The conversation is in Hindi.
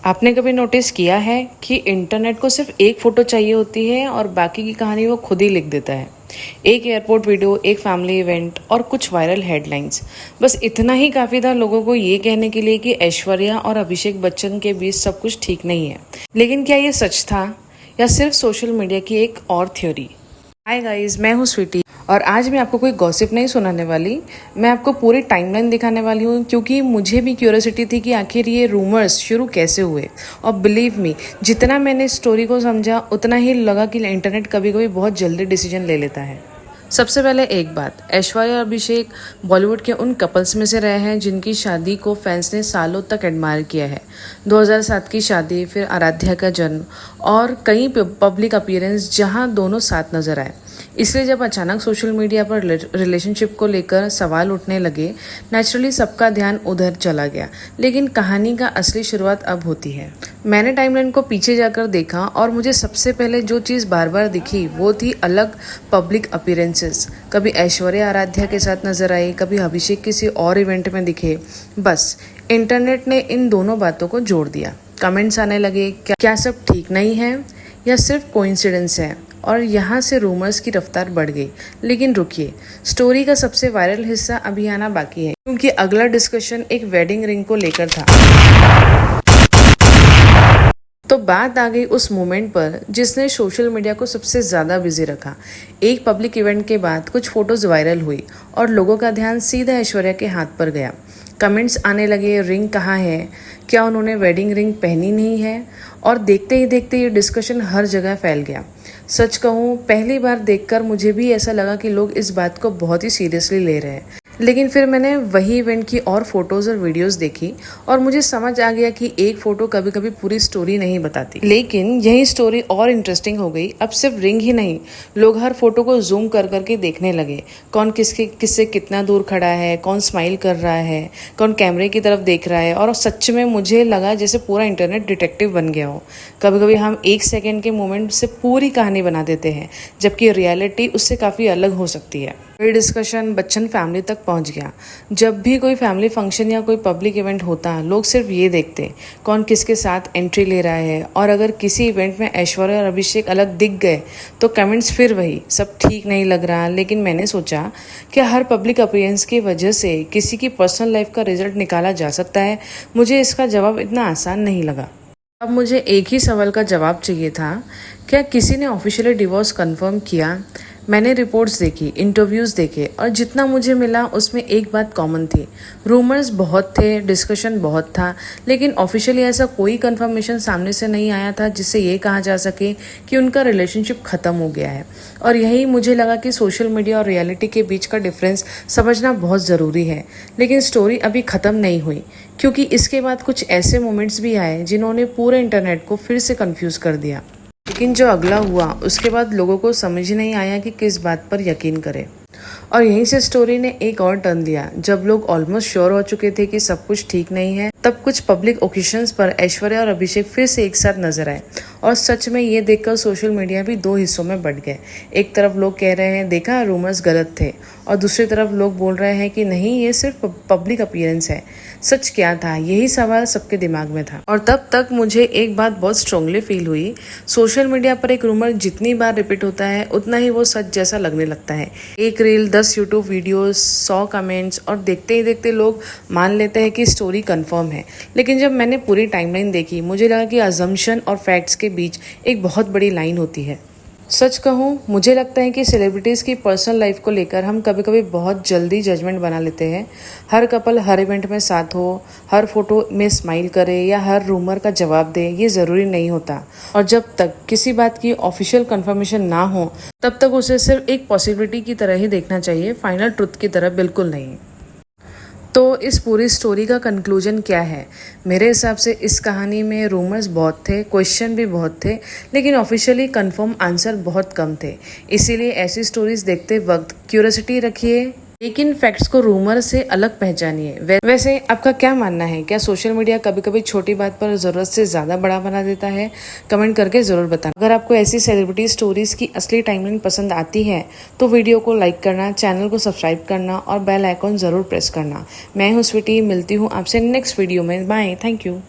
आपने कभी नोटिस किया है कि इंटरनेट को सिर्फ एक फ़ोटो चाहिए होती है और बाकी की कहानी वो खुद ही लिख देता है। एक एयरपोर्ट वीडियो, एक फैमिली इवेंट और कुछ वायरल हेडलाइंस, बस इतना ही काफ़ी था लोगों को ये कहने के लिए कि ऐश्वर्या और अभिषेक बच्चन के बीच सब कुछ ठीक नहीं है। लेकिन क्या ये सच था या सिर्फ सोशल मीडिया की एक और थ्योरी? हाय गाइस, मैं हूँ स्वीटी और आज मैं आपको कोई गॉसिप नहीं सुनाने वाली। मैं आपको पूरी टाइमलाइन दिखाने वाली हूँ क्योंकि मुझे भी क्यूरियोसिटी थी कि आखिर ये रूमर्स शुरू कैसे हुए। और बिलीव मी, जितना मैंने स्टोरी को समझा उतना ही लगा कि इंटरनेट कभी कभी बहुत जल्दी डिसीजन ले लेता है। सबसे पहले एक बात, ऐश्वर्या और अभिषेक बॉलीवुड के उन कपल्स में से रहे हैं जिनकी शादी को फैंस ने सालों तक एडमायर किया है। 2007 की शादी, फिर आराध्या का जन्म और कई पब्लिक अपीयरेंस जहां दोनों साथ नजर आए। इसलिए जब अचानक सोशल मीडिया पर रिलेशनशिप को लेकर सवाल उठने लगे, नेचुरली सबका ध्यान उधर चला गया। लेकिन कहानी का असली शुरुआत अब होती है। मैंने टाइमलाइन को पीछे जाकर देखा और मुझे सबसे पहले जो चीज़ बार बार दिखी वो थी अलग पब्लिक अपीयरेंसेस। कभी ऐश्वर्या आराध्या के साथ नजर आई, कभी अभिषेक किसी और इवेंट में दिखे। बस इंटरनेट ने इन दोनों बातों को जोड़ दिया। कमेंट्स आने लगे, क्या सब ठीक नहीं है या सिर्फ कोइंसिडेंस है? और यहाँ से रूमर्स की रफ्तार बढ़ गई। लेकिन रुकिए, स्टोरी का सबसे वायरल हिस्सा अभी आना बाकी है, क्योंकि अगला डिस्कशन एक वेडिंग रिंग को लेकर था। तो बात आ गई उस मोमेंट पर जिसने सोशल मीडिया को सबसे ज़्यादा बिजी रखा। एक पब्लिक इवेंट के बाद कुछ फोटोज वायरल हुई और लोगों का ध्यान सीधा ऐश्वर्या के हाथ पर गया। कमेंट्स आने लगे, रिंग कहाँ है, क्या उन्होंने वेडिंग रिंग पहनी नहीं है? और देखते ही देखते ये डिस्कशन हर जगह फैल गया। सच कहूँ, पहली बार देखकर मुझे भी ऐसा लगा कि लोग इस बात को बहुत ही सीरियसली ले रहे हैं। लेकिन फिर मैंने वही इवेंट की और फोटोज और वीडियोस देखी और मुझे समझ आ गया कि एक फोटो कभी कभी पूरी स्टोरी नहीं बताती। लेकिन यही स्टोरी और इंटरेस्टिंग हो गई। अब सिर्फ रिंग ही नहीं, लोग हर फोटो को जूम कर करके देखने लगे। कौन किससे कितना दूर खड़ा है, कौन स्माइल कर रहा है, कौन कैमरे की तरफ देख रहा है। और सच में मुझे लगा जैसे पूरा इंटरनेट डिटेक्टिव बन गया हो। कभी कभी हम एक सेकेंड के मोमेंट से पूरी कहानी बना देते हैं, जबकि रियलिटी उससे काफ़ी अलग हो सकती है। ये डिस्कशन बच्चन फैमिली तक पहुंच गया। जब भी कोई फैमिली फंक्शन या कोई पब्लिक इवेंट होता, लोग सिर्फ ये देखते कौन किसके साथ एंट्री ले रहा है। और अगर किसी इवेंट में ऐश्वर्या और अभिषेक अलग दिख गए तो कमेंट्स फिर वही, सब ठीक नहीं लग रहा। लेकिन मैंने सोचा कि हर पब्लिक अपीयरेंस की वजह से किसी की पर्सनल लाइफ का रिजल्ट निकाला जा सकता है। मुझे इसका जवाब इतना आसान नहीं लगा। अब मुझे एक ही सवाल का जवाब चाहिए था, क्या किसी ने ऑफिशियली डिवोर्स कंफर्म किया? मैंने रिपोर्ट्स देखी, इंटरव्यूज़ देखे और जितना मुझे मिला उसमें एक बात कॉमन थी। रूमर्स बहुत थे, डिस्कशन बहुत था, लेकिन ऑफिशियली ऐसा कोई कंफर्मेशन सामने से नहीं आया था जिससे ये कहा जा सके कि उनका रिलेशनशिप ख़त्म हो गया है। और यही मुझे लगा कि सोशल मीडिया और रियलिटी के बीच का डिफरेंस समझना बहुत ज़रूरी है। लेकिन स्टोरी अभी ख़त्म नहीं हुई, क्योंकि इसके बाद कुछ ऐसे मोमेंट्स भी आए जिन्होंने पूरे इंटरनेट को फिर से कन्फ्यूज़ कर दिया। लेकिन जो अगला हुआ उसके बाद लोगों को समझ नहीं आया कि किस बात पर यकीन करें। और यहीं से स्टोरी ने एक और टर्न लिया। जब लोग ऑलमोस्ट श्योर हो चुके थे कि सब कुछ ठीक नहीं है, तब कुछ पब्लिक ओकेशंस पर ऐश्वर्या और अभिषेक फिर से एक साथ नजर आए। और सच में ये देखकर सोशल मीडिया भी दो हिस्सों में बढ़ गए। एक तरफ लोग कह रहे हैं देखा, रूमर्स गलत थे, और दूसरी तरफ लोग बोल रहे हैं कि नहीं, ये सिर्फ पब्लिक अपीयरेंस है। सच क्या था, यही सवाल सबके दिमाग में था। और तब तक मुझे एक बात बहुत स्ट्रांगली फील हुई, सोशल मीडिया पर एक रूमर जितनी बार रिपीट होता है उतना ही वो सच जैसा लगने लगता है। एक रील, 10 यूट्यूब वीडियोस, 100 कमेंट्स और देखते ही देखते लोग मान लेते हैं कि स्टोरी कंफर्म है। लेकिन जब मैंने पूरी टाइमलाइन देखी, मुझे लगा कि अजम्पशन और फैक्ट्स के बीच एक बहुत बड़ी लाइन होती है। सच कहूँ, मुझे लगता है कि सेलिब्रिटीज़ की पर्सनल लाइफ को लेकर हम कभी कभी बहुत जल्दी जजमेंट बना लेते हैं। हर कपल हर इवेंट में साथ हो, हर फोटो में स्माइल करे या हर रूमर का जवाब दे, ये ज़रूरी नहीं होता। और जब तक किसी बात की ऑफिशियल कंफर्मेशन ना हो, तब तक उसे सिर्फ एक पॉसिबिलिटी की तरह ही देखना चाहिए, फाइनल ट्रुथ की तरह बिल्कुल नहीं। तो इस पूरी स्टोरी का कंक्लूजन क्या है? मेरे हिसाब से इस कहानी में रूमर्स बहुत थे, क्वेश्चन भी बहुत थे, लेकिन ऑफिशियली कंफर्म आंसर बहुत कम थे। इसीलिए ऐसी स्टोरीज देखते वक्त क्यूरियोसिटी रखिए, लेकिन फैक्ट्स को रूमर से अलग पहचानिए। वैसे आपका क्या मानना है? क्या सोशल मीडिया कभी कभी छोटी बात पर ज़रूरत से ज़्यादा बड़ा बना देता है? कमेंट करके ज़रूर बताना। अगर आपको ऐसी सेलिब्रिटी स्टोरीज की असली टाइमलाइन पसंद आती है तो वीडियो को लाइक करना, चैनल को सब्सक्राइब करना और बेल आइकॉन ज़रूर प्रेस करना। मैं हूँ स्वीटी, मिलती हूँ आपसे नेक्स्ट वीडियो में। Bye, thank you.